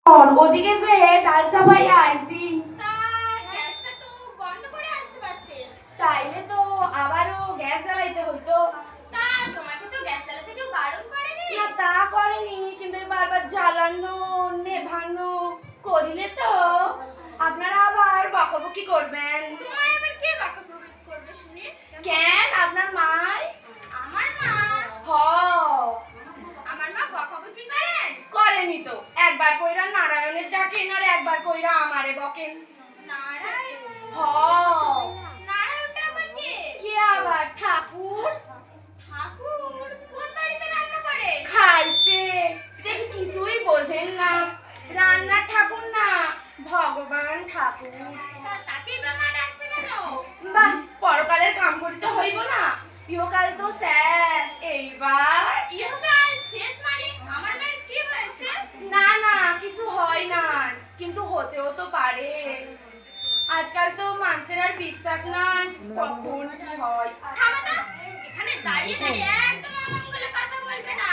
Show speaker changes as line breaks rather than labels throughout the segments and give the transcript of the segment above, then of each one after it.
ওদিকে যে ডাল চাপাই আইছি
তা গ্যাসটা তো বন্ধ করে আসতে পারতেন।
তাইলে তো আবারও গ্যাস জ্বালাইতে হইতো।
তা তোমাকে তো গ্যাস জ্বালাতে কেউ বারণ করেনি?
না তা করেনি, কিন্তু বারবার জ্বালানো নেভানো করিলে তো আপনারা আবার বকাবকি করবেন।
তোমায় আবার কে বকাবকি করবে শুনি?
কেন আপনার মাই?
আমার মা?
হ
আমার মা বকাবকি করেন?
করেনি তো, একবার কইরা নারায়ণের ডাকেন আর একবার কইরা আমারে বকেন।
নারায়ণ?
হ
নারায়ণটা আবার কে?
কে আবার? ঠাকুর।
ঠাকুর কোন বাড়িতে রান্না করে?
খাইছে দেখি কিছুই বোঝেন না। রান্নার ঠাকুর না, ভগবান ঠাকুর।
তা তাকেই বা মা ডাকছে কেন?
বাহ, পরকালের কাম করিতে হইব না, ইহকাল তো শেষ। এইবার
ইহকাল শেষ মানে আমার মায়ের কি হয়েছে?
না না কিছু হয় না, কিন্তু হতেও তো পারে। আজকাল তো মানুষের আর বিশ্বাস নাই কখন কি হয়।
থামো তো, এখানে দাঁড়িয়ে দাঁড়িয়ে একদম অমঙ্গলে কথা বলবে না।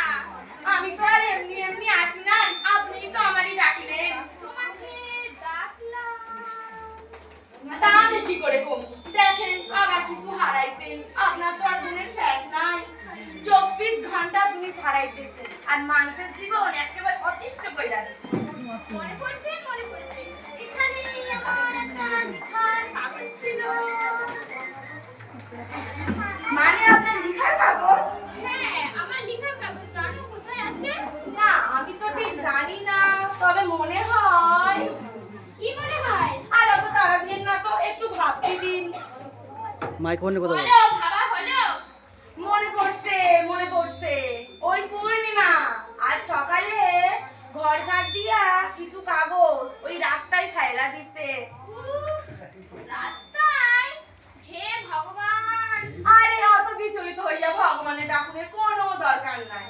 আমি তো আর এমনি এমনি আসি না, আপনিই তো আমারই ডাকিলেন।
তোমাকে ডাকলাম।
তা আমি কি করে কম? দেখেন আবার কিছু হারাইছেন, আপনার তো আর গুণের শেষ নাই। 24 ঘন্টা জিনিস হারাইতেছে আর মানুষের জীবন একেবারে অতিষ্ঠ কইরা দিছে।
মনে পড়ছে মনে পড়ছে, এখানে আমার একটা লিখার কাগজ ছিল।
মানে আপনার লিখার কাগজ?
হ্যাঁ, আমার লিখার কাগজ জানো কোথায় আছে?
না আমি তো ঠিক জানি না, তবে মনে হয়।
কি মনে হয়?
আর অত তাড়া দিন না তো, একটু ভাবতে দিন।
মাইক্রোফোনে কথা বল।
হলো ভাবা হলো?
মনে পড়ছে মনে পড়ছে, ওই পূর্ণিমা আজ সকালে ঘর ঝাড় দিয়া কিছু কাগজ ওই রাস্তায় ফেলা দিছে।
উফ, রাস্তায়? হে ভগবান!
আরে অত বিচলিত হইয়া ভগবানের ডাকুনের কোনো দরকার নাই।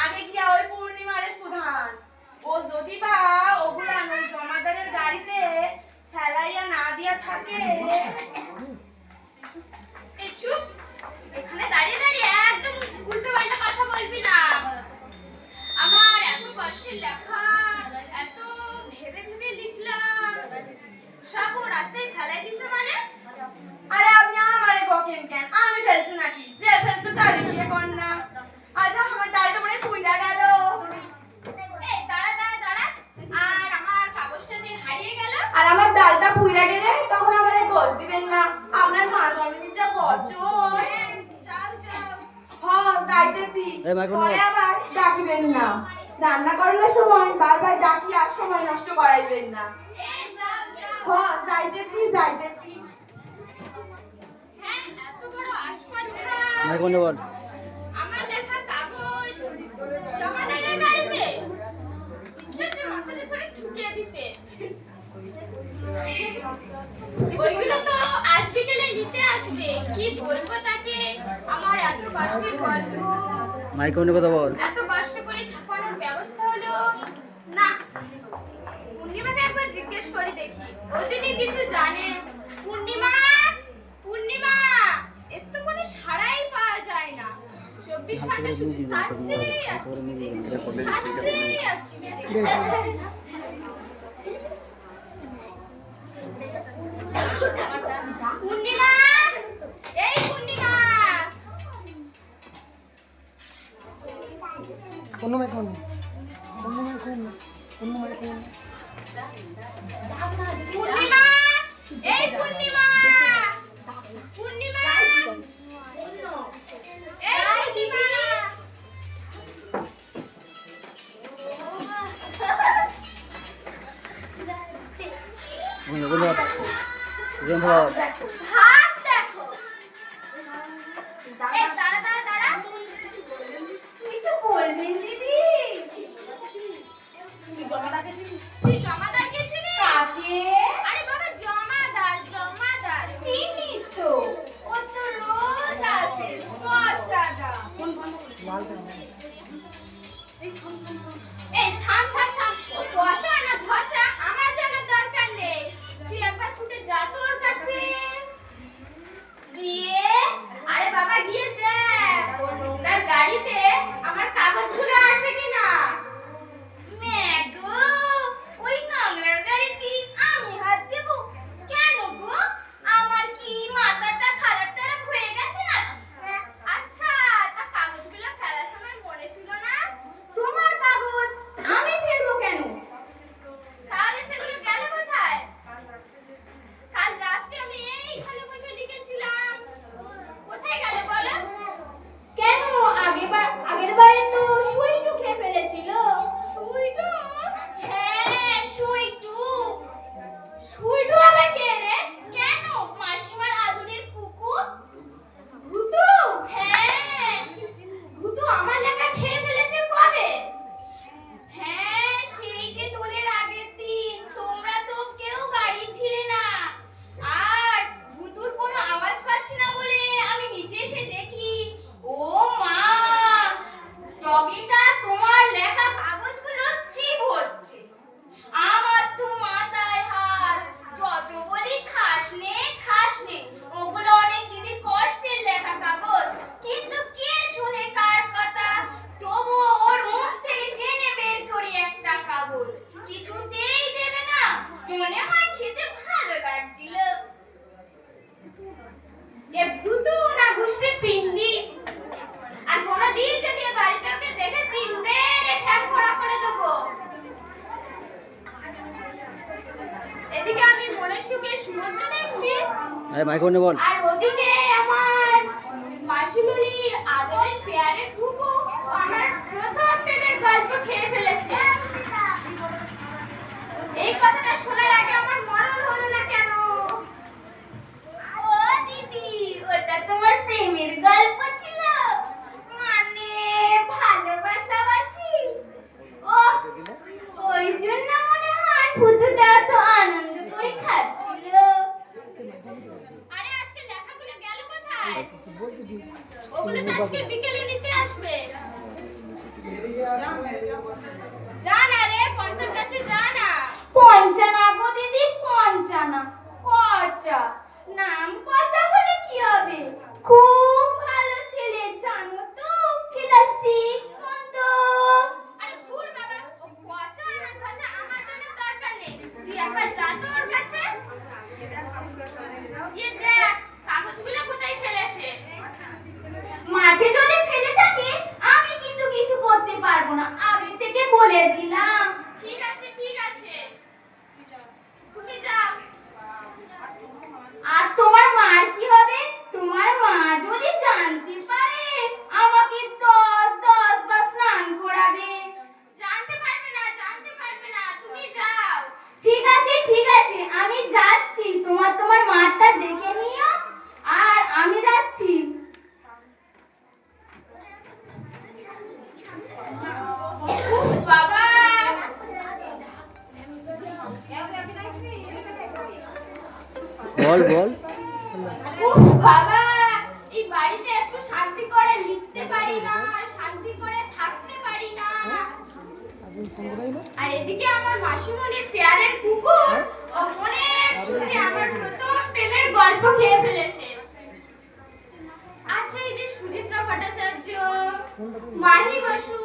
আগে গিয়া ওই পূর্ণিমারে সুধান, ও যদি বা ওগুলা ওই জমাদারের গাড়িতে ফেলাইয়া না দিয়া থাকে।
এই চুপ, এখানে দাঁড়িয়ে দাঁড়িয়ে একদম উল্টো পাল্টা কথা বলবি না। আমার এত কষ্টের লেখা, এত ভেবে ভেবে লিখলাম, সব ও রাস্তায় ফেলাই দিছে মানে?
আরে আপনি আমারে বকেন কেন? আমি ফেলছি নাকি? যে ফেলছে তারই বিয়ে কর না। আচ্ছা আমার ডালটা মনে হয় পুইরা গেল।
এই দাঁড়া দাঁড়া দাঁড়া, আর আমার কাগজটা যে হারিয়ে গেল।
আর আমার ডালটা পুইরা গেলে তখন আমারে দোষ দিবেন না। আপনার মা জন্মের যা বচন।
যাও যাও।
যাইতেছি।
এই মাইক্রোফোন
পরে আবার ডাকিবেন না। রান্না করানোর সময় বারবার ডাকি আর সময় নষ্ট করাইবেন না।
এই যাও যাও।
যাইতেছি যাইতেছি।
হ্যাঁ, এত বড় আসপদ্ধা।
মাইক্রোফোনে বল।
আমার লেখা কাগজ জমাদারের গাড়িতে, ইচ্ছা মাথাতে করে ঠুকিয়ে দিতে। ওইগুলো তো আজ বিকেলে নিতে আসবে, কি বলবো তাকে আমার এত কষ্টের গল্প,
মাইক্রোফোনে কথা বল।
এত কষ্ট করে ছাপানোর ব্যবস্থা হলো না। পূর্ণিমাকে একবার জিজ্ঞেস করে দেখি, ও যদি কিছু জানে। পূর্ণিমা, পূর্ণিমা, এর তো কোনো সাড়াই পাওয়া যায় না। 24 ঘন্টা শুধু সাজছে আর সাজছে আর পূর্ণিমা, এই পূর্ণিমা,
অন্য মাইক্রোফোন, অন্য মাইক্রোফোন, অন্য মাইক্রোফোন।
পূর্ণিমা, এই পূর্ণিমা, পূর্ণিমা, এই পূর্ণিমা।
ধন্যবাদ।
হাত দেখো। এই দাঁড়া দাঁড়া দাঁড়া,
কিছু বলবেন দিদি?
তুই জমাদারকে চিনিস?
কাকে?
আরে বাবা, জমাদার জমাদার
চিনি তো, ও তো রোজ আসে। মজাদা।
এই থাম থাম থাম, ও পচা না ধচা আমার জানার দরকার নেই। তুই একবার ছুটে যা তোর কাছে গিয়ে, আরে বাবা গিয়ে দেখ ওর নোংরার গাড়িতে আমার কাগজগুলো আছে কিনা। ম্যাগো, ওই
কিছুতেই দেবে না, মনে হয় খেতে ভালো লাগছিল।
এ ভূতু না গোষ্ঠীর পিন্ডি, আর কোনোদিন যদি এ বাড়িতে ওকে দেখেছি মেরে ঠ্যাং খোড়া করে দেবো। এদিকে আমি মনের সুখে সমুদ্র দেখছি,
মাইক্রোফোনে বল।
আর ওদিকে আমার মাসিমণির আদরের পেয়ারের কুকু আমার প্রথম প্রেমের গল্প খেয়ে ফেলেছে। এই কথাটা শোনার আগে আমার মরণ হলো না কেন?
ও দিদি, ওটা তোমার প্রেমের গল্প ছিল, মানে ভালোবাসাবাসি। ও, ওই জন্য মনে হয় ভূতুটা তো আনন্দ করে খাচ্ছিল।
আরে আজকে লেখাগুলো গেল কোথায়? ওগুলো তো আজকে বিকেলে নিতে আসবে। যা না রে, পঞ্চার কাছে যা না।
পঞ্চানা গো দিদি, পঞ্চানা। পচা নাম, পচা হলে কি হবে? খুব ভালো ছেলে, জানো তো, ক্লাস 6 পর্যন্ত।
আরে ধুর বাবা, ও পচা না ধচা আমার জন্য দরকার নেই। তুই একবার যা তো ওর কাছে। ইয়ে দেখ, কাগজগুলো কোথায় ফেলেছে?
মাঠে যদি ফেলে থাকে আমি কিন্তু কিছু করতে পারবো না, আগে থেকে বলে দিলাম।
ঠিক আছে ঠিক আছে, তুমি যাও।
আর তোমার মার কি হবে? তোমার মা যদি জানতে পারে আমাকে 10 বার স্নান করাবে।
জানতে পারবে না, তুমি যাও।
ঠিক আছে, আমি যাচ্ছি। তোমার মারটা দেখে নিও, আর আমি যাচ্ছি।
উফ বাবা,
বল বল।
উফ বাবা, এই বাড়িতে একটু শান্তি করে লিখতে পারি না, শান্তি করে থাকতে পারি না। আর এদিকে আমার মাসিমণির পেয়ারের কুকুর অনেক সুখে আমার প্রথম প্রেমের গল্প খেয়ে ফেলেছে। আচ্ছা, এই যে সুচিত্রা ভট্টাচার্য, মাহি বসু,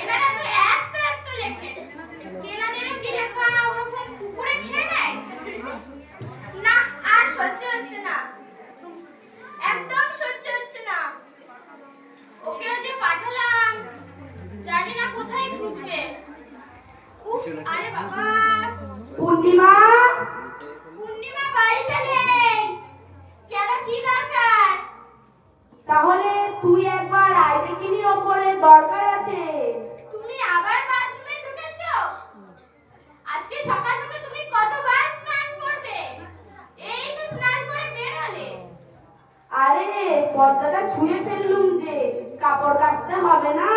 এনারা তো এত লেখেন, তেনাদেরও কি লেখা ওরকম কুকুরে খেয়ে নেয়? না, আর সহ্য হচ্ছে না, একদম সহ্য হচ্ছে না। ওকেও যে পাঠালাম, জানি না কোথায় খুঁজবে। উফ, আরে বাবা,
পূর্ণিমা,
পূর্ণিমা বাড়িতে নেই কেন? কি দরকার?
তাহলে তুই একবার আয় দেখিনি, ওপরে দরকার আছে।
তুমি আবার বাথরুমে ঢুকেছো? আজকে সকাল থেকে তুমি কতবার স্নান করবে? এই তো স্নান করে বেরোলে।
আরে পর্দাটা ছুঁয়ে ফেললুম যে, কাপড় কাচতে হবে না?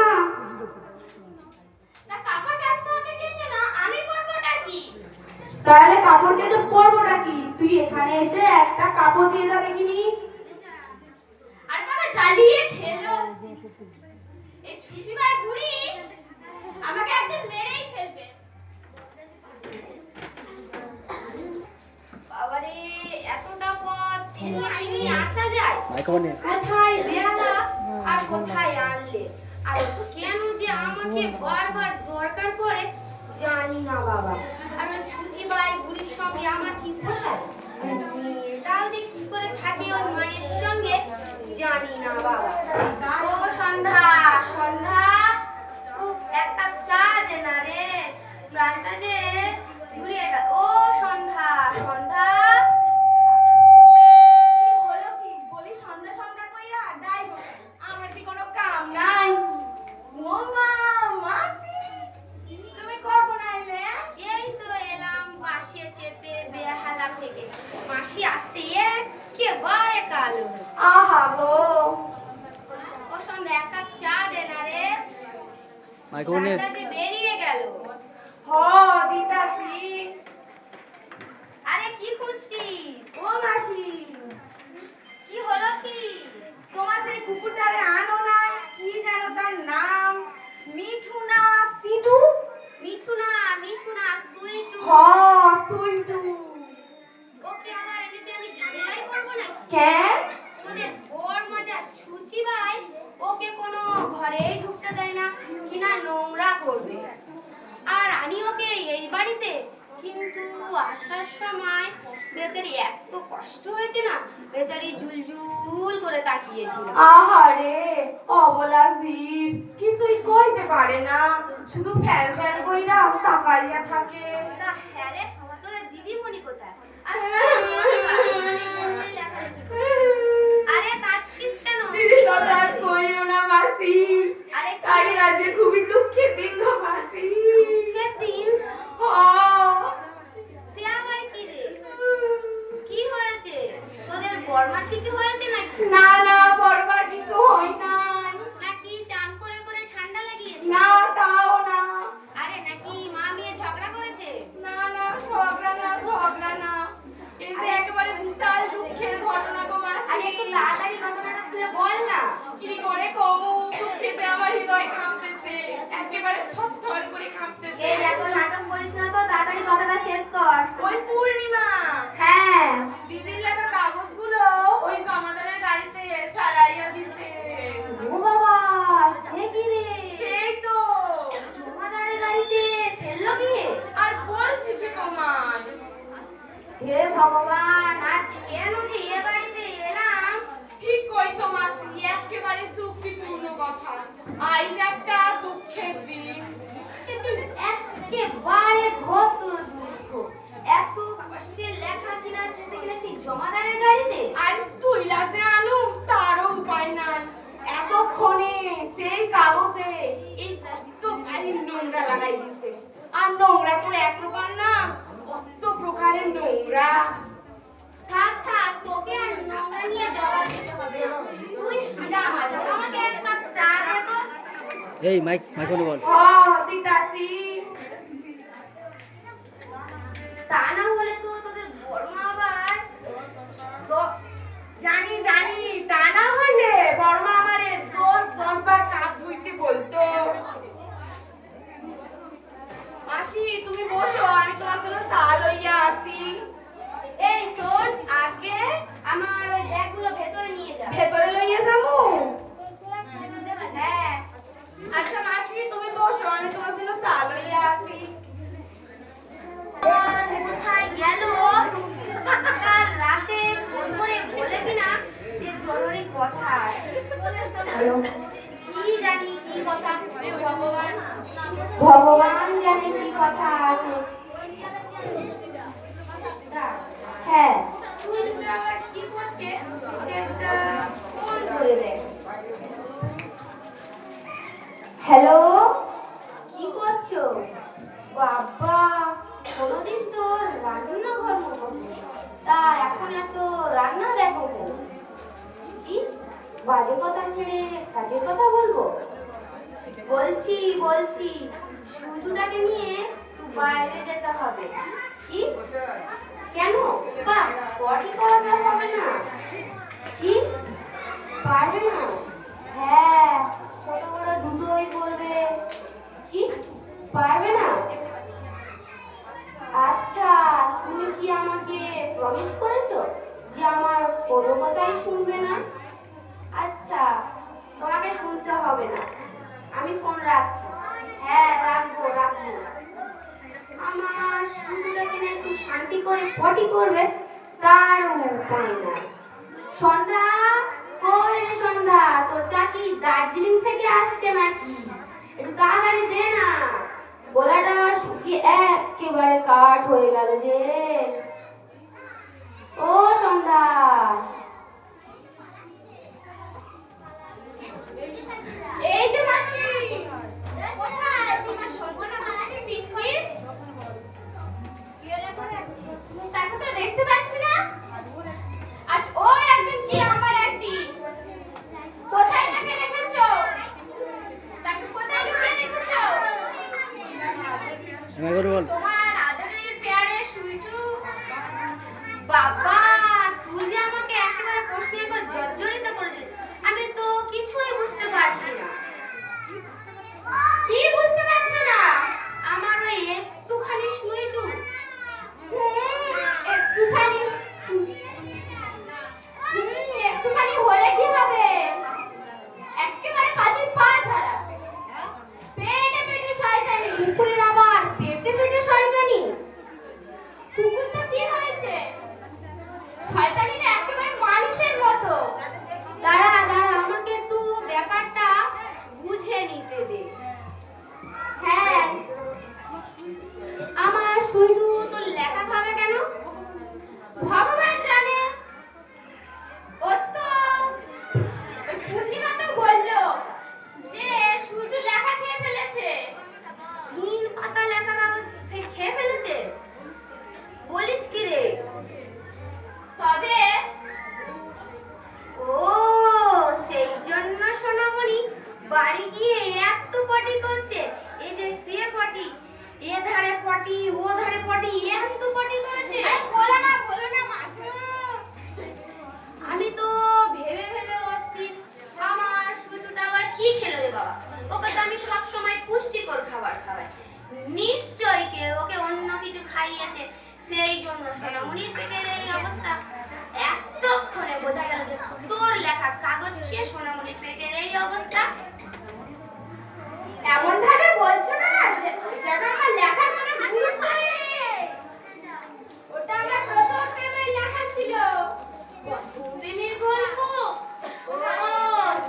তা কাপড় কাচতে হবে কিছু না, আমি করবোটা কি?
তাহলে কাপড় কেচে পরবোটা কি? তুই এখানে এসে একটা কাপড় দিয়ে যা দেখিনি।
আর বাবা জ্বালিয়ে খেলো। এই ছুচিবার বুড়ি আমাকে একদিন মেরেই ফেলবে। বাবারে, এতটা পথ ঠেলে আসা যায়?
মাইক্রোফোনে।
কোথায় বেড়ালা আর কোথায় আনলে, আর কেন যে আমাকে বারবার দরকার পড়ে জানি না বাবা। আর ওই ছুচিবাই বুড়ির সঙ্গে আমার কি পোষায়? আর মেয়েটাও যে কি করে থাকে ওই মায়ের সঙ্গে জানি না বাবা। ও সন্ধ্যা, সন্ধ্যা, ও এক কাপ চা দে না রে, প্রাণটা যে জুড়িয়ে গেল। ও সন্ধ্যা, সন্ধ্যা,
কি হলো কি? বলি সন্ধ্যা সন্ধ্যা কইরা ডাই বসে। আমার কি কোনো কাম নাই? ও মা, মাসি, তুমি কখন আইলে?
এই তো এলাম বাসে চেপে বেহালা থেকে। মাসি আসতে একেবারে কালো।
আহা গো,
ও সন্ধ্যা, এক কাপ চা দে না রে,
মাইক্রোফোনে।
প্রাণটা যে বেরিয়ে গেল।
হ দিতাছি।
আরে কি খুঁজছিস?
ও মাসি,
কি হলো কি?
তোমার সেই কুকুরটারে আনো না, কি যেন তার নাম? মিঠু না সিটু?
মিঠু না, মিঠু না, সুইটু।
হ, সুইটু।
ওকে আবার এমনিতে আমি ঝামেলাই করবো নাকি?
কেন?
তোদের বড় মজা ছুচি ভাই ওকে কোনো ঘরেই ঢুকতে দেয় না, কিনা নোংরা করবে। আর আমি ওকে এই বাড়িতে কিন্তু আসার সময় বেচারি এত কষ্ট হয়েছে না, বেচারি জুলজুল করে তাকিয়েছিল।
আহারে অবলা জীব কিছুই কইতে পারে না, শুধু ফ্যাল ফ্যাল কইরা তাকাইয়া থাকে।
তা হ্যাঁ রে, তোদের দিদিমণি কোথায়? আরে কাঁদছিস কেন?
দিদির কথা আর কইও না মাসি,
আরে
তাই আজ খুবই দুঃখের দিন গো মাসি।
দুঃখের দিন? সে আবার কি রে? কি হয়েছে? তোদের বর্মার কিছু হয়েছে নাকি?
না না বড়বার কিছু হয় নাই।
নাকি চান করে করে ঠান্ডা লাগিয়েছে?
না তাও না।
আরে নাকি মা মেয়ে ঝগড়া করেছে?
না না ঝগড়া না, এই যে একেবারে বিশাল দুঃখের ঘটনা গো মাসি।
আরে একটু তাড়াতাড়ি ঘটনাটা খুলে বল না।
কি করে কমু, দুঃখেতে আমার হৃদয় কাঁপতেছে, একেবারে থরথর করে কাঁপতেছে।
এই এত নাটক করিস না তো, তাড়াতাড়ি কথাটা শেষ কর।
ওই পূর্ণিমা
হ্যাঁ,
দিদির লেখা কাগজগুলো ওই জমাদারের গাড়িতে সারাইয়া দিছে।
ও বাবা, সে কি রে?
সেই তো
জমাদারের গাড়িতে ফেললো গিয়ে?
আর বলছি কি তোমার,
হে ভগবান, আজ কেন যে এ বাড়িতে এলাম?
ঠিক কইছো মাসি, একেবারে যুক্তিপূর্ণ কথা। আজ একটা দুঃখের দিন।
কিন্তু একেবারে ঘোর দুঃখ, এত কষ্টের লেখা কিনা শেষে কিনা সেই জমাদারের গাড়িতে।
আর তুই লাসে আনু তারও উপায় নাই, এতক্ষণে সেই কাগজে এই কত গাড়ির নোংরা লাগাই দিছে। আর নোংরা তো এক প্রকার না, কত প্রকারের নোংরা।
থাক থাক, তোকে আর নোংরা নিয়ে জবাব দিতে হবে না। তুই আমাকে এক কাপ চা দে তো।
এই মাইক মাইক বল।
দিতাছি।
তা না হলে তো তোদের বড়মা আবার
জানি তা না হইলে বড়মা আমারে 10 বার কাপ ধুইতে বলতো। মাসি তুমি বসো, আমি তোমার জন্য চা লইয়া আসি।
এই শোন, আগে আমার ওই ব্যাগগুলো ভেতরে নিয়ে যা।
ভেতরে লইয়া যাবো?
হ্যাঁ।
আচ্ছা মাসি তুমি বসো, আমি তোমার জন্য চা লইয়া আসি।
আর কোথায় গেল? কাল রাতে ফোন করে বলে কিনা যে জরুরি কথা আছে। কি জানি কি কথা, ভগবান জানে কি কথা আছে। হ্যাঁ, সুইটুটা আবার কি করছে? একটা ফোন করে দে। হ্যালো, কি করছো? বাবা, কোনোদিন তো রান্নাঘর মতো, তা এখন এত রান্না দেখো কেন? কি বাজে কথা ছেড়ে কাজের কথা বলবো? বলছি সুজুটাকে নিয়ে একটু বাইরে যেতে হবে। কি কেন? বা পটি করাতে হবে না? কি পারবে না? হ্যাঁ, ছোট বড় দুটোই করবে। কি পারবে না? আচ্ছা, তুমি কি আমাকে প্রমিস করেছো যে আমার কোনো কথাই শুনবে না? আচ্ছা, তোমাকে শুনতে হবে না, আমি ফোন রাখছি। হ্যাঁ, রাখবো। আমার শুনটাকে না একটু শান্তি করে পটি করবে, তার উপায় নাই। সন্ধ্যা, করে সন্ধ্যা, তোর চাকি দার্জিলিং থেকে আসছে নাকি? একটু তাড়াতাড়ি দে না, গলাটা শুকিয়ে একেবারে কাঠ হয়ে গেল যে। ও সন্ধ্যা, এই যে মাসি। কোথায় তোমার সন্ধ্যাটা মাসি পিঙ্কি? তাকে তো দেখতে পাচ্ছি না। আজ ওর একদিন কি আমার একদিন। কোথায় তাকে রেখেছো? তাকে কোথায় লুকিয়ে রেখেছো?
মাইক বল।
তোমার আদরের পেয়ারে সুইটু। বাবা, তুই যে আমাকে একেবারে প্রশ্নের পর জর্জরিত করে দিলি। আমি তো কিছুই বুঝতে পারছি না। কি বুঝতে পারছি না? আমার ওই একটুখানি সুইটু, একটুখানি হলে কি হবে? একেবারে কাজের পা ছাড়া। পেটে শয়তানি। দুপুরের আবার পেটে শয়তানি। শয়তানিটা একেবারে মানুষের মতো।
দাঁড়া দাঁড়া, আমাকে একটু ব্যাপারটা বুঝে নিতে দে।
হ্যাঁ,
আমার শুধু তোর লেখা খাবে কেন?
ভগবান জানে। ও তো ওই পূর্ণিমা তো বললো যে শুধু লেখা খেয়ে ফেলেছে।
3 পাতা লেখা কাগজ খেয়ে ফেলেছে? বলিস কি রে?
তবে
ও, সেই জন্য সোনামণি বাড়ি গিয়ে এত পটি করছে। এই যে সে পটি, এ ধারে পটি, ও ধারে পটি, এত পটি করেছে।
আরে বলো না মাগো।
আমি তো ভেবে ভেবে অস্থির, আমার সুচুটা আবার কি খেলো রে বাবা? ওকে তো আমি সব সময় পুষ্টিকর খাবার খাওয়াই, নিশ্চয়ই কেউ ওকে অন্য কিছু খাইয়েছে, সেই জন্য সোনামণির পেটের এই অবস্থা। এতক্ষণে বোঝা গেল যে তোর লেখা কাগজ খেয়ে সোনামণির পেটের এই অবস্থা।
এমন ভাবে বলছো না যেন আমার লেখার কোনো গুরুত্ব নেই। ওটা আমার প্রথম প্রেমের লেখা ছিল।
প্রথম প্রেমের গল্প? ও,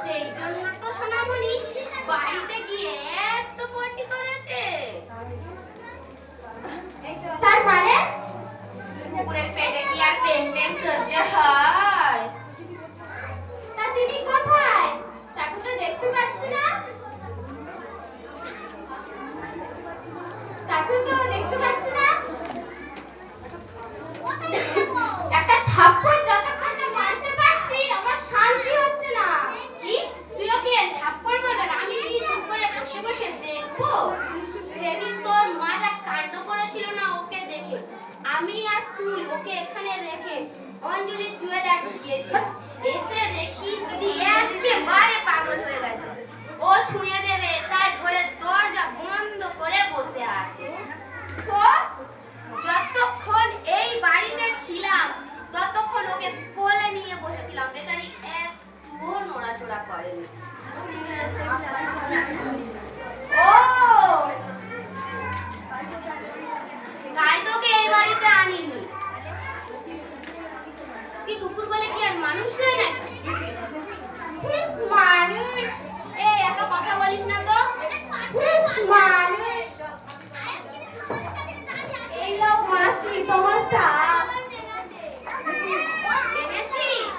সেই জন্য তো সোনামণি বাড়িতে গিয়ে এত পটি করেছে।
তার মানে
কুকুরের পেটে কি আর প্রেম প্রেম সহ্য হয়?
তা তিনি কোথায়? তাকে তো দেখতে পাচ্ছি না। তাকে তো দেখতে পাচ্ছি না। একটা থাপ্পড় যতক্ষণ না মারতে পারছি আমার শান্তি হচ্ছে না।
কি তুই ওকে থাপ্পড় মারবে? আমি কি চুপ করে বসে বসে দেখবো? সেদিন তোর মা যা কাণ্ড করেছিল না ওকে দেখে, আমি আর তুই ওকে এখানে রেখে অঞ্জলি জুয়েলার্স গিয়েছিলাম। এসে দেখি দিদি একেবারে পাগল হয়ে গেছে। ও ছুঁয়ে দেবে তাই ঘরের দরজা বন্ধ করে বসে আছে।
তো
যতক্ষণ এই বাড়িতে ছিলাম ততক্ষণ ওকে কোলে নিয়ে বসেছিলাম, বেচারি একটুও নড়াচড়া করেনি।
ও
তাই তোকে এই বাড়িতে আনিনি। কি কুকুর বলে কি আর মানুষ নয় নাকি?
মানুষ
এই এত কথা বলিস না তো।
মানুষ এই লোক মাসি তোমার চা
এনেছিস?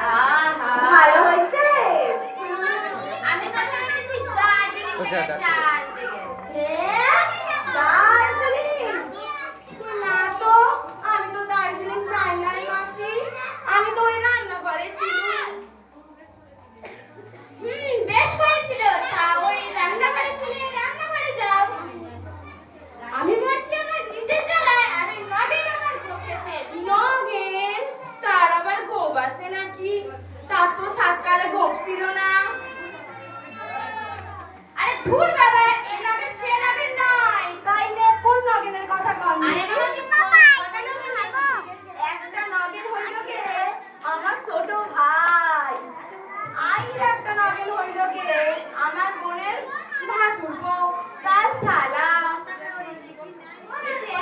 আহা,
ভালো হয়েছে।
আমি তো ভেবেছি তুই দার্জিলিং থেকে চা আনতে গেছিস।
দার্জিলিং না তো, আমি তো দার্জিলিং যাই নাই মাসি, আমি তো ওই রান্না করেছিলাম। বেশ করেছিল। তা ওই রান্না করেছিলে, রান্না করে যাও। আমি বলছি আমার নিজের জ্বালায় আর ওই নগেন আমার গোপেতে। নগেন তার আবার গোপ আছে নাকি? তার তো সাতকালে গোপ ছিল না। আরে ধুর বাবা, এই নগেন সে নগেন নয়। তাইলে কোন নগেনের কথা কম?
আরে বাবা, কটা নগেন হলো?
একটা নগেন হইল গে আমার ছোট ভাই, আইর একটা নগেন হইল গে আমার বোনের ভাসুর বউ, তার শালা।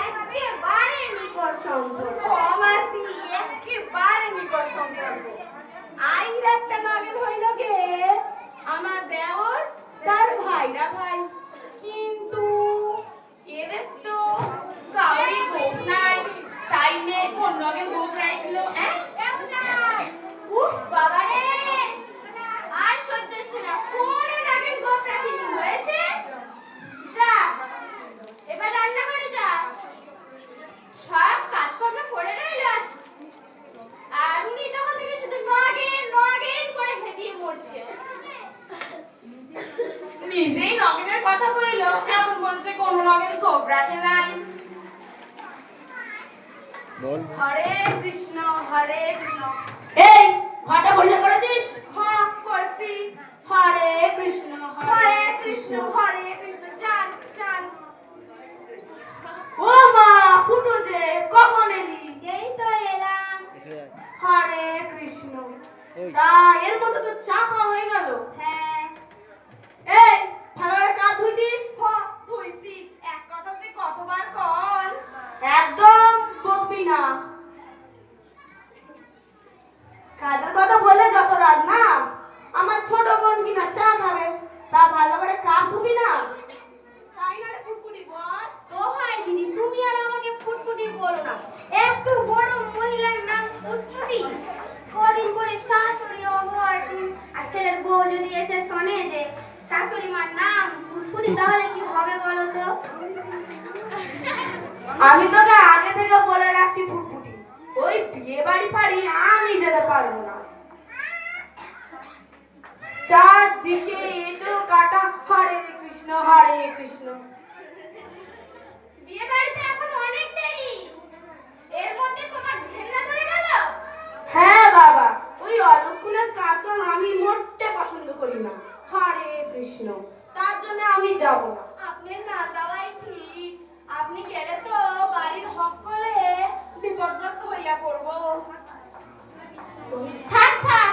একেবারে নিকট সম্পর্ক।
মাসি একেবারে নিকট সম্পর্ক। আইর একটা নগেন হইল গে আমার দেওর, তার ভাইরা ভাই। কিন্তু এদের তো কাউরি গোপ নাই, তাইলে কোন নগেন গোপ রাখলো? উফ বাবা রে, আর সহ্য হচ্ছে না। কোন নগেন গোপ রাখিনি হয়েছে? যা এবার রান্না করে যা। সব কাজকর্ম করে রইল আর উনি তখন থেকে শুধু নগেন নগেন করে হেদিয়ে মরছে। নিজেই নগেনের কথা বলল, এখন বলছে কোন নগেন গোপ রাখে নাই। হরে কৃষ্ণ হরে কৃষ্ণ। এই ঘটা পরিষ্কার করেছিস? হ্যাঁ করছি। হরে কৃষ্ণ হরে কৃষ্ণ হরে কৃষ্ণ। চাল চাল। ও মা ফুটো যে কখন এলি?
এই তো এলাম।
হরে কৃষ্ণ। তা এর মধ্যে তো চা খাওয়া হয়ে গেল।
হ্যাঁ।
এই ভালো করে কাঁধ ধুইছিস? ধুইছি। এক কথা যে
তুমি না তাই না রে ফুটফুটি বল।
তো হয় দিদি, তুমি আর আমাকে ফুটফুটি বলো না। এত বড় মহিলার নাম ফুটফুটি, কদিন পরে শাশুড়ি হবো আর ছেলের বউ যদি এসে শোনে যে শাশুড়ি মার নাম ফুটফুটি, তাহলে কি হবে বলো তো?
আমি তোকে আগে থেকে বলে রাখছি ফুটফুটি, ওই বিয়ে বাড়ি ফাড়ি আমি যেতে পারবো না। চারদিকে এঁটো কাটা, হরে কৃষ্ণ হরে কৃষ্ণ।
বিয়ে বাড়িতে এখন অনেক দেরি, এর মধ্যে তোমার ঘেন্না ধরে গেল।
হ্যাঁ বাবা, ওই অলক্ষণের কাজকর্ম আমি মোটে পছন্দ করি না। হরে কৃষ্ণ, তার জন্য আমি যাব না।
আপনার না যাওয়াই ঠিক, আপনি গেলে তো বাড়ির সকলে বিপদগ্রস্ত হইয়া পড়বো। থাক থাক,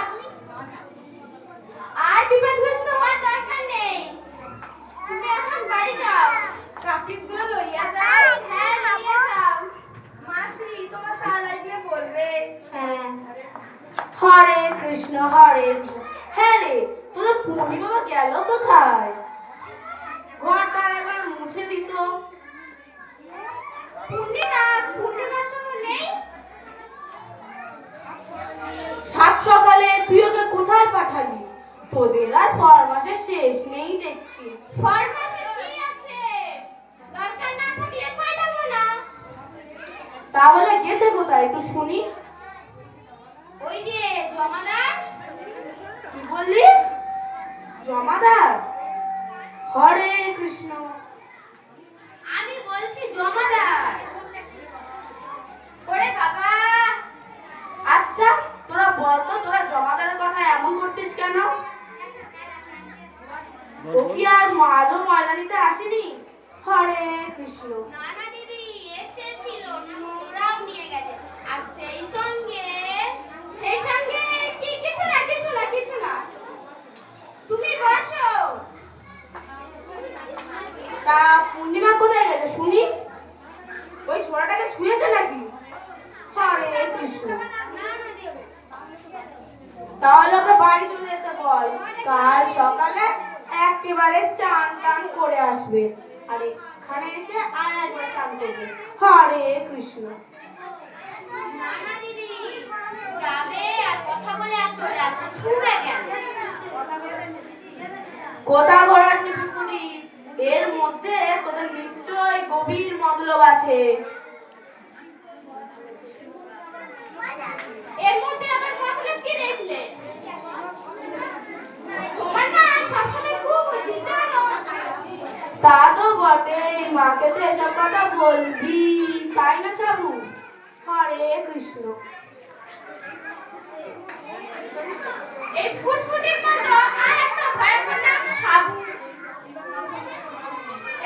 আর বিপদগ্রস্ত হওয়ার দরকার নেই, তুমি এখন বাড়ি যাও।
কাপিসগুলো লইয়া যাই।
হ্যাঁ লইয়া যাও।
মাসি তোমার সালাই দিয়ে বলবে। হ্যাঁ, হরে কৃষ্ণ হরে কৃষ্ণ। হ্যাঁ রে, তোদের পূর্ণি বাবা গেল কোথায়? ঘরটা একবার মুছে দিত।
পূর্ণিমা তো নেই।
সাত সকালে তুই ওকে কোথায় পাঠালি? তোদের আর ফরমাসের শেষ নেই দেখছি।
ফরমাসে কি আছে, দরকার না থাকলে পাঠাবো না।
তাহলে গেছে কোথায় একটু শুনি।
ওই যে জমাদার।
কি বললি? জমাদার? হরে কৃষ্ণ।
আমি বলছি জমাদার। ওরে বাবা,
আচ্ছা তোরা বলতো, তোরা জমাদারের কথা এমন করছিস কেন? ও কি আজও ময়লা নিতে আসেনি? হরে কৃষ্ণ।
না না দিদি, এসেছিল, নোংরাও নিয়ে গেছে। আর সেই সঙ্গে কি কিছু না, তুমি বসো।
তা পূর্ণিমা কোথায় গেছে শুনি? ওই ছোড়াটাকে ছুঁয়েছে নাকি? হরে কৃষ্ণ।
না না দেব,
তাহলে ওকে বাড়ি চলে যেতে বল, কাল সকালে একেবারে চান টান করে আসবে, আর এখানে এসে আর একবার চান করবে। হরে কৃষ্ণ।
না না দিদি, যাবে আর কথা বলে আর চলে আসবে, ছুঁবে কেন?
কোথা ঘোরাস পুকুরি, এর মধ্যে তোদের নিশ্চয় গভীর মতলব আছে।
এর মধ্যে আবার মতলব কি দেখলে? তোমার না সবসময় খুব বুদ্ধি, জানো?
তা তো বটে, মাকে তো এসব কথা বলবি, তাই না সাবু? হরে কৃষ্ণ।
এই ফুটফুটির মতো আর একটা ভয়ঙ্কর নাম সাবু।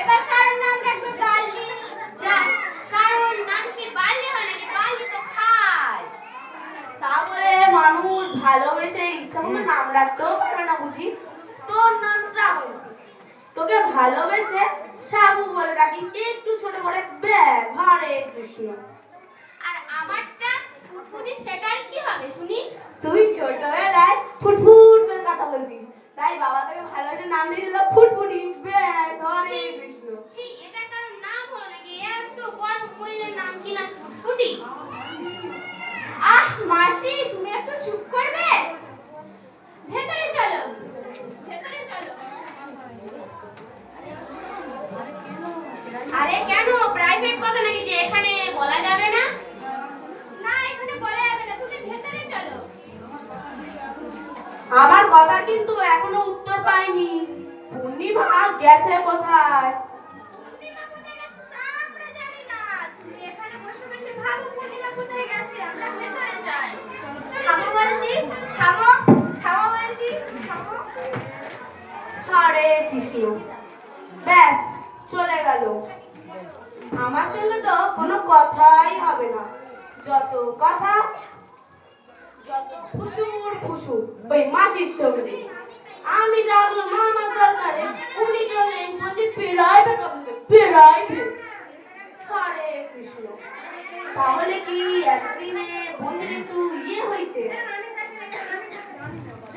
এবার কার নাম রাখবে বালি? যা, কারণ নাম কি বালি হয় নাকি? বালি তো খায়।
তা বলে মানুষ ভালোবেসে ইচ্ছা মতো নাম রাখতেও পারে না বুঝি? তোর নাম শ্রাবন্তী, তোকে ভালোবেসে সাবু বলে ডাকি, একটু ছোট করে ব্যাগ। হরে কৃষ্ণ।
আর আমারটা ফুটফুটি, সেটার কি হবে শুনি?
তুই ছোটবেলায় ফুটফুট করে কথা বলতিস, তাই বাবা তোকে ভালোবেসে নাম দিয়ে দিল ফুটফুটি ব্যাগ। হরে কৃষ্ণ।
ছি, এটা কারোর নাম হলো নাকি? এত বড় মহিলার নাম কি না ফুটফুটি? আহ মাসি, তুমি একটু চুপ করবে? ভেতরে চলো, ভেতরে চলো। আরে কেন, প্রাইভেট কথা নাকি যে এখানে বলা যাবে না? না, এখানে বলা যাবে না, তুমি ভেতরে চলো।
আমার কথা কিন্তু এখনো উত্তর পাইনি। পূর্ণিমা গেছে কোথায়?
পূর্ণিমা কোথায় গেছে তা আমরা জানি না, তুমি এখানে বসে বসে ভাবো পূর্ণিমা কোথায় গেছে। আমরা ভেতরে যাই। থামো বলছি, থামো, থামো বলছি, থামো।
হরে কৃষ্ণ। ব্যাস চলে গেল। আমার সঙ্গে তো কোনো কথাই হবে না। যত কথা, যত ফুসুর ফুসুর ওই মাসির সঙ্গে। আমি ডাকলো মামার দরকারে, উনি চলেন বলছি পেড়াইবে কথা, পেড়াইবে। হরে কৃষ্ণ। তাহলে কি এতদিনে বন্ধুর একটু ইয়ে হয়েছে?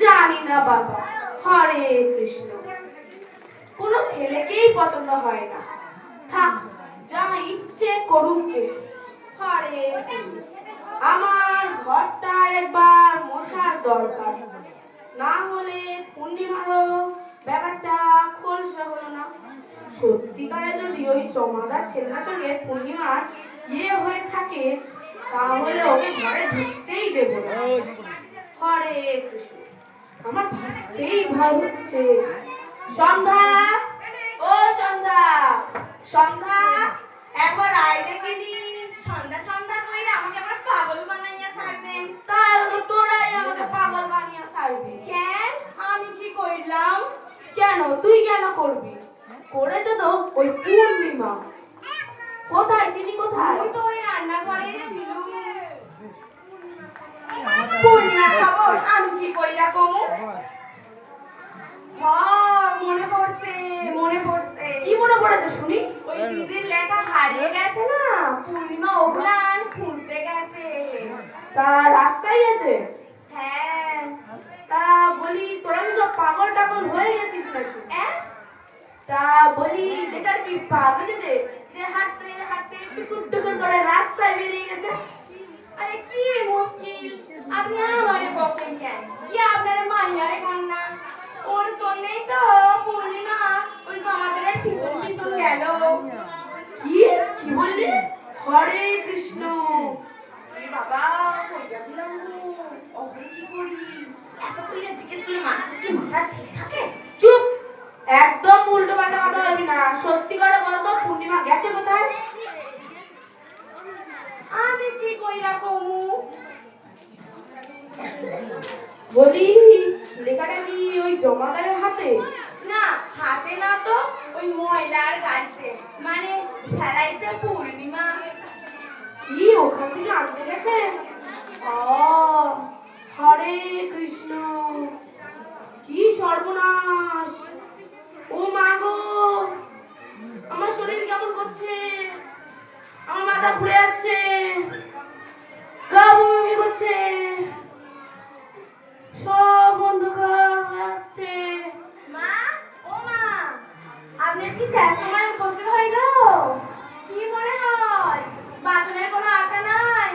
জানি না বাবা। হরে কৃষ্ণ। কোনো ছেলেকেই পছন্দ হয় না। থাক, যা ইচ্ছে করুক গে। হরে কৃষ্ণ। আমার ঘরটা একবার মোছার দরকার, না হলে পূর্ণিমারও ব্যাপারটা খোলসা হলো না। সত্যিকারে যদি ওই জমাদার ছেলের সঙ্গে পূর্ণিমার ইয়ে হয়ে থাকে, তাহলে ওকে ঘরে ঢুকতেই দেব না। হরে কৃষ্ণ। আমার ভাবতেই ভয় হচ্ছে। সন্ধ্যা, ও সন্ধ্যা, সন্ধ্যা, একবার আয় দেখিনি।
সন্ধ্যা সন্ধ্যা কইরা আমাকে আবার পাগল বানাইয়া ছাড়বেন।
তাহলে তো তোরাই আমাকে পাগল বানিয়ে ছাড়বি।
কেন?
আমি কি করলাম? কেন, তুই কেন করবি? করেছে তো ওই পূর্ণিমা। কোথায়, তিনি কোথায়?
আমি তো ওই রান্নাঘরে ছিলুম।
পূর্ণিমার খবর আমি কি কইরা কমু?
মনে পড়ছে, মনে পড়ছে।
কি মনে পড়েছে শুনি?
ওই দিদির লেখা হারিয়ে গেছে না, পূর্ণিমা ওগুলান খুঁজতে গেছে।
তা রাস্তায় গেছে?
হ্যাঁ।
তা বলি তোরা কি সব পাগল টাগল হয়ে গেছিস নাকি? তা বলি এটার কি পা বেঁধেছে যে হাঁটতে হাঁটতে টুকুর টুকুর করে রাস্তায় বেরিয়ে গেছে?
আরে কি মুশকিল, আপনি আমারে বকেন কেন? কি আপনার মাইয়ারে কন্যা ওর জন্যই তো পূর্ণিমা ওই জমাদারের পিছন পিছন গেল।
কি কি বললি? হরে কৃষ্ণ।
এই বাবা কইয়া দিলাম গো, ওকে কি করি? এত কইরা জিজ্ঞেস করলে মানুষের কি মাথা ঠিক থাকে?
চুপ, একদম উল্টো পাল্টা কথা বলবি না। সত্যি করে বলতো পূর্ণিমা গেছে কোথায়?
আমি কি কইরা কমু?
বলি লেখাটা কি ওই জমাদারের হাতে?
না, হাতে না তো, ওই ময়লার গাড়িতে, মানে ফেলাইছে পূর্ণিমা।
কি ওখান থেকে আনতে গেছে? ও, হরে কৃষ্ণ। কি সর্বনাশ! ও মা গো, আমার শরীর কেমন করছে, আমার মাথা ঘুরে যাচ্ছে, গা বমি করছে, সব অন্ধকার হয়ে আসছে।
মা, ও মা, আপনার কি সময় উপস্থিত হইল? কি মনে হয় বাথরুমের কোনো আশা নাই?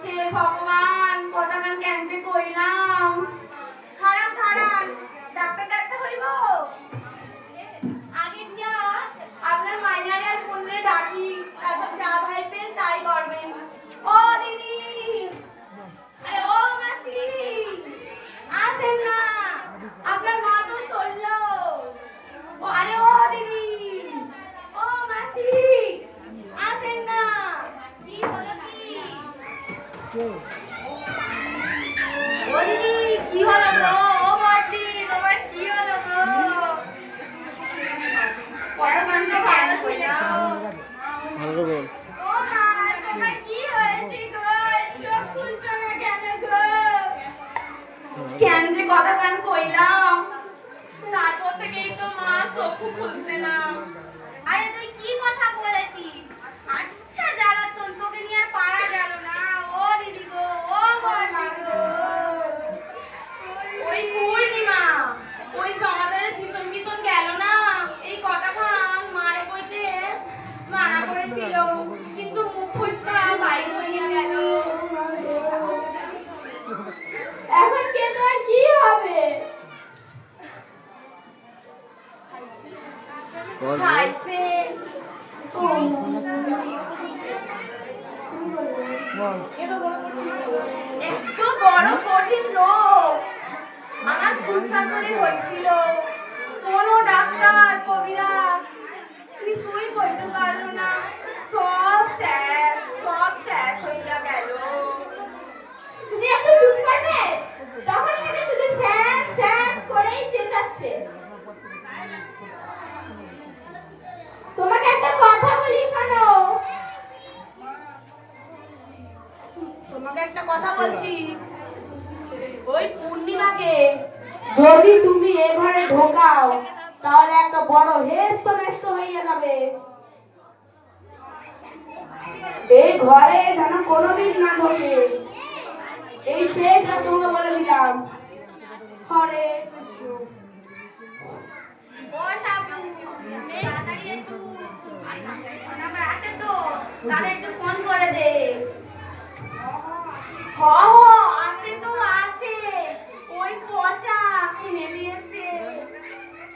হে ভগবান, কথাখান কেন যে কইলাম। খারাপ খারাপ, ডাক্তার ডাক্তার হইব। আগে দিয়া আপনার মাইনারে আর ফোনে ডাকি, তারপর যা ভাইবেন তাই করবেন। ও দিদি, আরে ও মাসি, আসেন না, আপনার মা তো চললো। ও আরে ও দিদি, ও মাসি, আসেন না। কি হলো কি? ও দিদি, কি হলো গো? ও বড়দি, তোমার কি হলো গো? পড়া মানুষ ভালো কইলাও।
ভালো বল।
ও মা, তোমার কি হয়েছে গো? চোখ খুলছো না কেন গো? কেন যে কথা কান কইলাম, তারপর থেকেই তো মা চোখ খুলছে না। আরে তুই কি কথা বলেছিস? আচ্ছা জ্বালাতন, তোকে নিয়ে আর পারা গেল না। ও দিদি গো, ও বড়দি গো, ওই পূর্ণিমা ওই সমাদারের ভীষণ ভীষণ গেল না, এই কথা খান মারে কইতে মানা করেছিল, কিন্তু মুখ ফুসকা বাইর হইয়া গেল। এখন কে তোর কি হবে? খাইছে একটু বড় কঠিন রোগ আমার ফুসফাসে হয়েছিল। কোনো ডাক্তার কবিরাজ কিছুই করতে পারলো না, সব শেষ হইয়া গেল। তুমি একটু চুপ করবে? তখন থেকে শুধু শেষ শেষ করেই চেঁচাচ্ছে। তোমাকে একটা কথা বলি, শোনো।
তোমাকে একটা কথা বলছি, ওই পূর্ণিমাকে যদি তুমি এ ঘরে ঢোকাও, তাহলে একটা বড় হেস্ত নেস্ত হইয়া যাবে। এই ঘরে যেন কোনোদিন না ঢোকে, এই শেষটা তোমাকে বলে দিলাম। হরে কৃষ্ণ।
ও সাবু,
তাহলে একটু ফোন করে দে। হ আছে তো আছে, ওই পচা কিনে দিয়েছে।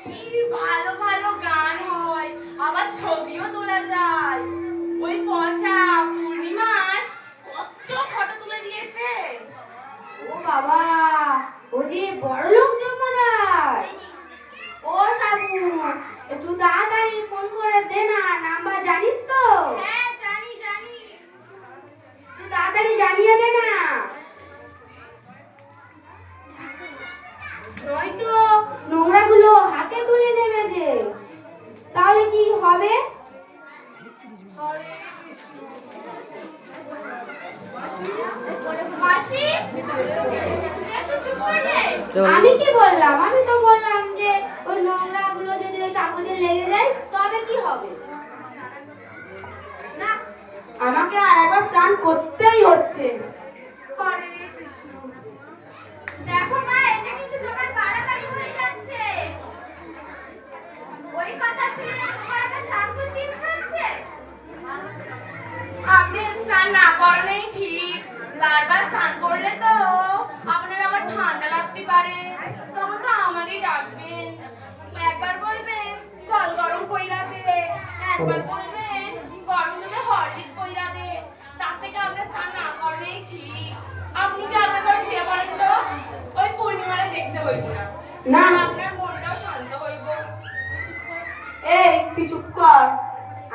কি ভালো ভালো গান হয়, আবার ছবিও তোলা যায়। ওই পচা পূর্ণিমার কত ফটো তুলে দিয়েছে। ও বাবা, ও যে বড় লোক জমাদার। ও সাবু, একটু তাড়াতাড়ি ফোন করে দে না, নাম্বার জানিস তো?
হ্যাঁ জানি জানি।
একটু তাড়াতাড়ি জানিয়ে দে না, নয়তো নোংরাগুলো হাতে তুলে নেবে যে, তাহলে কি হবে?
মাসি একটু চুপ করবে?
আমি কি বললাম? আমি তো বললাম যে ওই নোংরাগুলো যদি ওই কাগজে লেগে যায় তবে কি হবে। না, আমাকে আর একবার চান করতেই হচ্ছে। হরে কৃষ্ণ।
দেখো মা, এটা কিন্তু তোমার বাড়াবাড়ি হয়ে যাচ্ছে। ওই কথা শুনে তোমার আবার চান করতে ইচ্ছে হচ্ছে?
আপনি স্নান না করানোই ঠিক। বারবার স্নান করলে তো আপনার আবার ঠান্ডা লাগতে পারে, তখন তো আমারই ডাকবেন। একবার বলবেন জল গরম কইরা দে, একবার বলবেন গরম দুধে হরলিক্স কইরা দে। তার থেকে আপনার স্নান না করানোই ঠিক। আপনি কি আপনার ঘরে শুয়ে পড়েন তো, ওই পূর্ণিমারে দেখতে হইব না, না আপনার মনটাও শান্ত হইব।
এই তুই চুপ কর।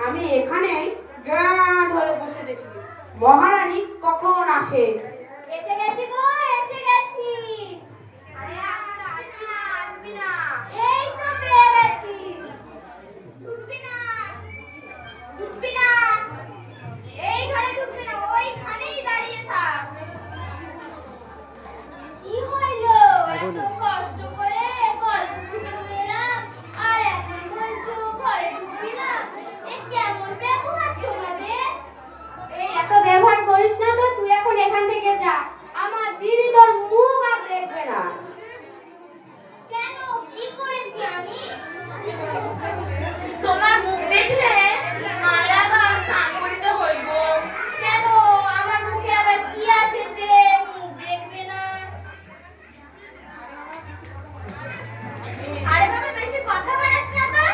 আমি এখানেই গান হয়ে বসে দেখি মহারানী কখন আসে।
এসে গেছি গো, এসে গেছি। আরে আসবি না, আসবি না, এই তো পেয়ে গেছি।
ঢুকবি না, ঢুকবি না, এই ঘরে ঢুকবি না, ওইখানেই দাঁড়িয়ে থাক।
কি হইলো? এত কষ্ট করে গল্প শুনে এলাম আর এখন বলছো ঘরে ঢুকবি না? এ কেমন ব্যবহার তোমাদের? এই এত ব্যবহার করিস না তো, তুই এখন এখান থেকে যা। আমার দিদি তোর মুখ আর দেখবে না। কেন, কি করেছি আমি? তোমার মুখ দেখলে আর আবার স্নান করিতে হইব। কেন, আমার মুখে আবার কি আছে যে মুখ দেখবে না?
আরে বাবা, বেশি কথা বাড়াস না তো।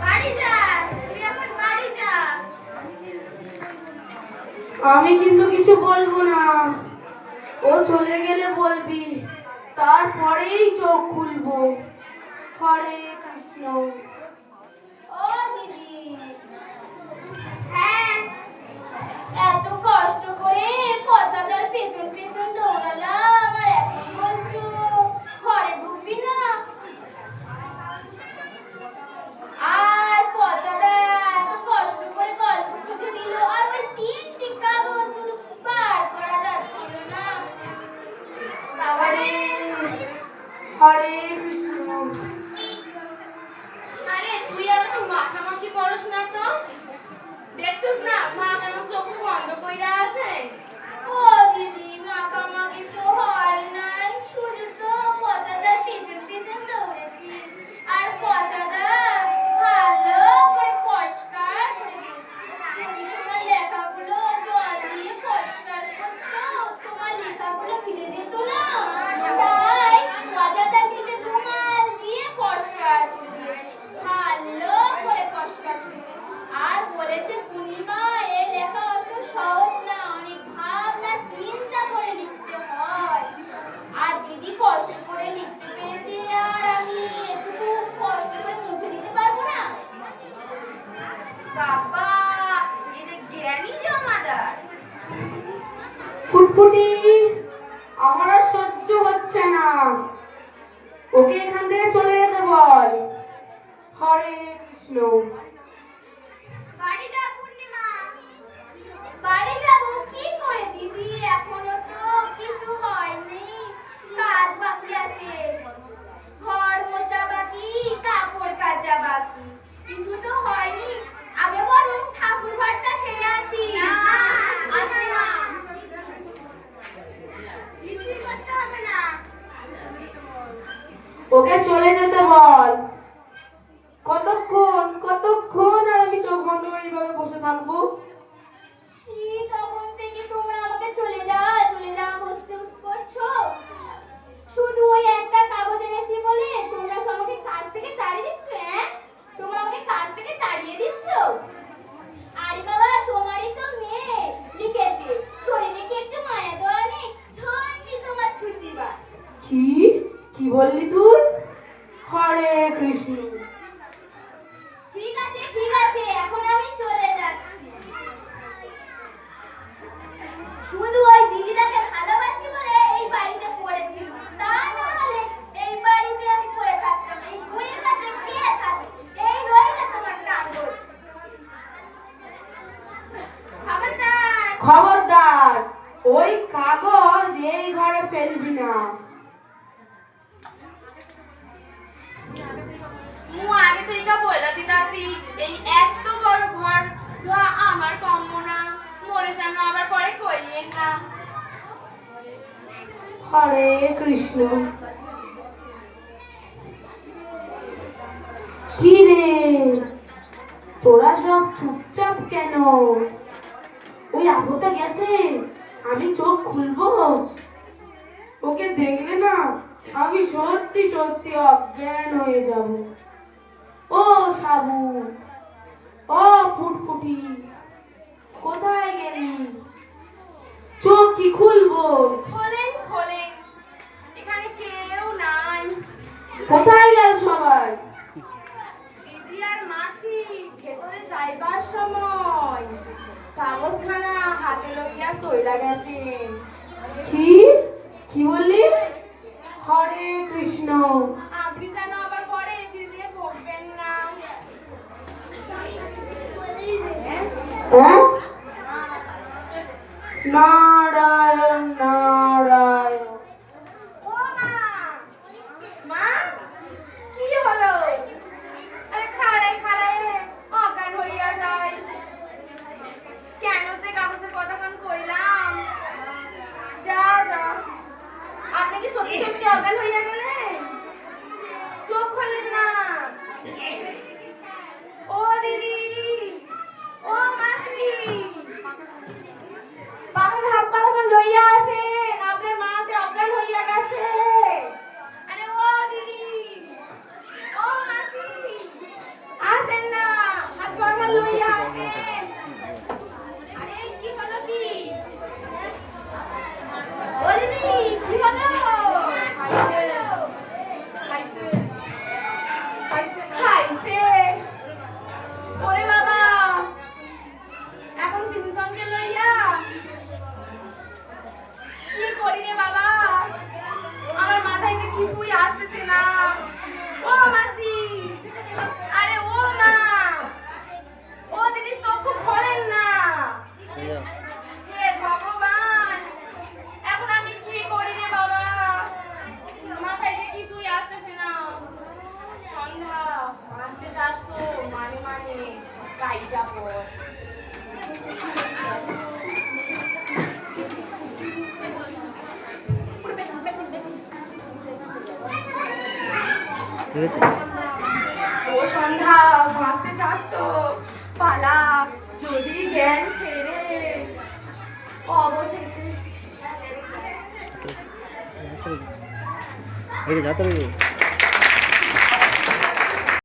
বাড়ি যা, তুই এখন বাড়ি যা।
আমি কিন্তু কিছু বলবো না, ও চলে গেলে বলবি, তারপরেই চোখ খুলবো। হরে কৃষ্ণ।
ও দিদি, হ্যাঁ, এত কষ্ট করে পচাদার পেছন পেছন দৌড়ালাম আর এখন বলছো ঘরে ঢুকবি না? আর পচাদা এত কষ্ট করে গল্প খুঁজে দিল আর ওই 3টি কাগজ শুধু পার করা যাচ্ছিল না। বাবারে,
হরে কৃষ্ণ।
আরে তুই আর তো মাখামাখি করস না তো, দেখছিস না মা কেমন চোখ বন্ধ কইরা আছে। ও দিদি, মাখামাখি তো হয় নাই, শুধু তো পচাদার পেছন পেছন দৌড়েছি আর পচাদা ভালো করে পরিষ্কার করে দিয়েছি। যদি তোমার লেখাগুলো জল দিয়ে পরিষ্কার করতো, তোমার লেখাগুলো ভিজে যেত না। তাই পচাদা নিজে রুমাল দিয়ে পরিষ্কার করে দিয়েছে, ভালো করে পরিষ্কার করেছে। আর বলেছে পূর্ণিমা, এই লেখা অত সহজ না, অনেক ভাবনা চিন্তা করে লিখতে হয়। আর দিদি কষ্ট করে লিখতে পেরেছে আর আমি একটু কষ্ট করে মুছে দিতে পারবো না? বাবা, এই যে জ্ঞানী জমাদার।
ফুটফুটি, আমার আর সহ্য হচ্ছে না, ওকে এখান থেকে চলে যেতে বল। হরে কৃষ্ণ।
বাড়ি যা পূর্ণিমা।
বাড়ি যাবো কি করে দিদি, এখনো তো কিছু হয়নি, কাজ বাকি আছে। ঘর মোছা বাকি, কাপড় কাচা বাকি, কিছু তো হয়নি। আগে বরং ঠাকুর ঘরটা সেরে আসি। আসবে না, কিছুই করতে হবে না।
ওকে চলে যেতে বল। কতক্ষণ কতক্ষণ আর আমি চোখ বন্ধ করে এইভাবে বসে থাকবো?
শুধু ওই একটা কাগজ এনেছি বলে তোমরা সব আমাকে কাজ থেকে তাড়িয়ে দিচ্ছ? হ্যাঁ, তোমরা আমাকে কাজ থেকে তাড়িয়ে দিচ্ছ? আরে বাবা, তোমারই তো মেয়ে লিখেছে, শরীরে কি একটু মায়া দেওয়া নেই? ধন্যি তোমার ছুচিবা।
কি কি বললি তুই? হরে কৃষ্ণ।
ঠিক আছে ঠিক আছে, এখন আমি চলে যাচ্ছি। শুধু ওই দিদিটাকে ভালোবাসি বলে এই বাড়িতে পড়েছিল, তা না হলে এই বাড়িতে আমি পড়ে থাকতাম। এই বুড়ির কাছে কে থাকে? এই রইল তোমার কাগজ। খবরদার!
খবরদার, ওই কাগজ এই ঘরে ফেলবি না।
মু আগে থেকে বলে দিতাছি এই এত বড় ঘর ধোয়া আমার কম্ম না, মরে যেন আবার পরে কইলেন না।
হরে কৃষ্ণ। কি রে, তোরা সব চুপচাপ কেন? ওই আবুটা গেছে, আমি চোখ খুলবো? ওকে দেখলে না আমি সত্যি সত্যি অজ্ঞান হয়ে যাব। ও সাবু, ও ফুটফুটি, কোথায় গেলি? চোখ কি খুলবো?
খোলেন খোলেন, এখানে কেউ নাই।
কোথায় গেল সবাই?
দিদি আর মাসি ভেতরে যাইবার সময় কাগজখানা হাতে লইয়া সইলা গেছেন।
কি কি বললি? হরে কৃষ্ণ।
আপনি যেন আবার পরে দিদি ভোগবেন না।
হ্যাঁ? নারায়ণ নারায়ণ।
ও মা, মা কি হলো? আরে খাড়াই খাড়াই অজ্ঞান হইয়া যায়। কেন যে কাগজের কথাখান কইলাম? যা যা, আপনি কি সত্যি সত্যি অজ্ঞান হইয়া গেলেন? চোখ খোলেন না। ও দিদি, ও মাসি, বাবা ভাববা লইয়া আসেন, আপনার মা যে অজ্ঞান হইয়া গেছে। আরে ও দিদি, ও মাসি, আসেন না, হাত বাবা লইয়া আসেন। আরে কি হলো কি? ও দিদি, কি হলো? খাইছে। ওরে বাবা, এখন তিনজনকে লইয়া কি করি রে বাবা? আমার মাথায় যে কিছুই আসতেছে না। ও মাসি, আরে ও মা, ও দিদি চক্ষু খোলেন না। হে ভগবান, এখন আমি কি করি রে বাবা? মাথায় যে কিছুই আসতেছে না। সন্ধ্যা আসতে চাস তো মানে মানে কাইটা পর।
ঠিক আছে।
ও সন্ধ্যা আসতে চাস তো পালা, যদি জ্ঞান ফেরে। অবশেষে
এই যে যাতে